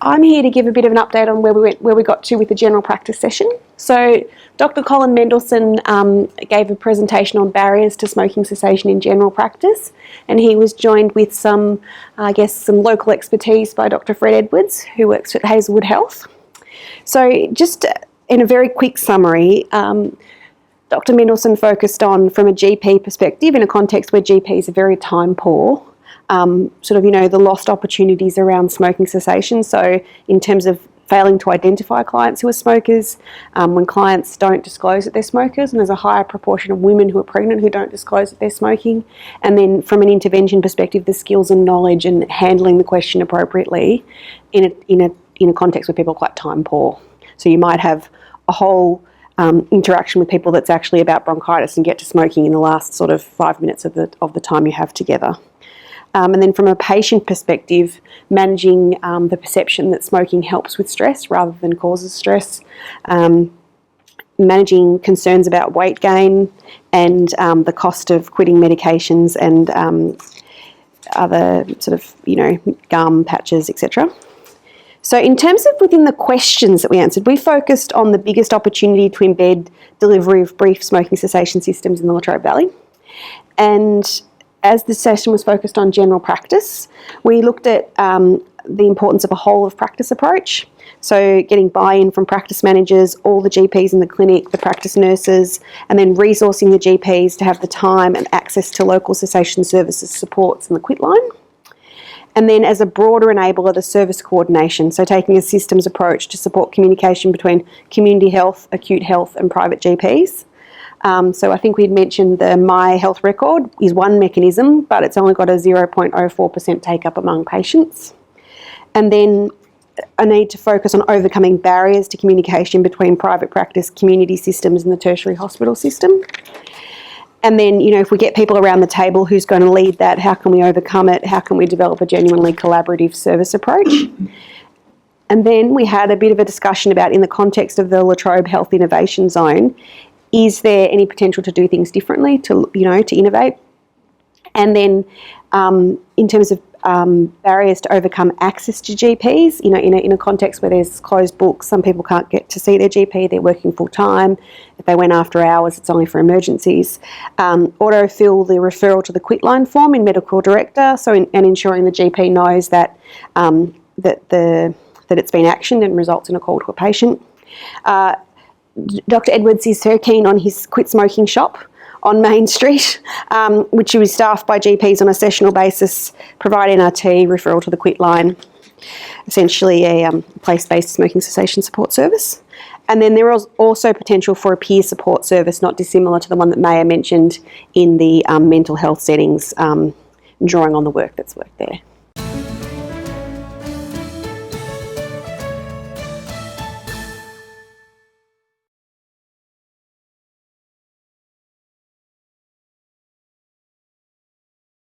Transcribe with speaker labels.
Speaker 1: I'm here to give a bit of an update on where we got to with the general practice session. So Dr. Colin Mendelsohn gave a presentation on barriers to smoking cessation in general practice, and he was joined with some local expertise by Dr. Fred Edwards, who works at Hazelwood Health. So just in a very quick summary, Dr. Mendelsohn focused on, from a GP perspective, in a context where GPs are very time poor, the lost opportunities around smoking cessation. So in terms of failing to identify clients who are smokers, when clients don't disclose that they're smokers, and there's a higher proportion of women who are pregnant who don't disclose that they're smoking. And then from an intervention perspective, the skills and knowledge and handling the question appropriately in a context where people are quite time poor. So you might have a whole interaction with people that's actually about bronchitis and get to smoking in the last sort of 5 minutes of the time you have together. And then from a patient perspective, managing the perception that smoking helps with stress rather than causes stress, managing concerns about weight gain and the cost of quitting medications and other gum patches, etc. So in terms of within the questions that we answered, we focused on the biggest opportunity to embed delivery of brief smoking cessation systems in the Latrobe Valley. And as the session was focused on general practice, we looked at the importance of a whole of practice approach. So getting buy-in from practice managers, all the GPs in the clinic, the practice nurses, and then resourcing the GPs to have the time and access to local cessation services supports and the quit line. And then as a broader enabler, the service coordination, so taking a systems approach to support communication between community health, acute health and private GPs. So I think we'd mentioned the My Health Record is one mechanism, but it's only got a 0.04% take-up among patients. And then a need to focus on overcoming barriers to communication between private practice, community systems and the tertiary hospital system. And then, if we get people around the table, who's going to lead that? How can we overcome it? How can we develop a genuinely collaborative service approach? And then we had a bit of a discussion about, in the context of the Latrobe Health Innovation Zone, is there any potential to do things differently, to innovate? And then in terms of barriers to overcome access to GPs, in a context where there's closed books, some people can't get to see their GP, they're working full time. If they went after hours, it's only for emergencies. Autofill the referral to the quit line form in medical director, and ensuring the GP knows that that it's been actioned and results in a call to a patient. Dr. Edwards is very keen on his quit smoking shop on Main Street, which was staffed by GPs on a sessional basis, provide NRT, referral to the quit line, essentially a place-based smoking cessation support service. And then there is also potential for a peer support service, not dissimilar to the one that Maya mentioned in the mental health settings, drawing on the work that's worked there.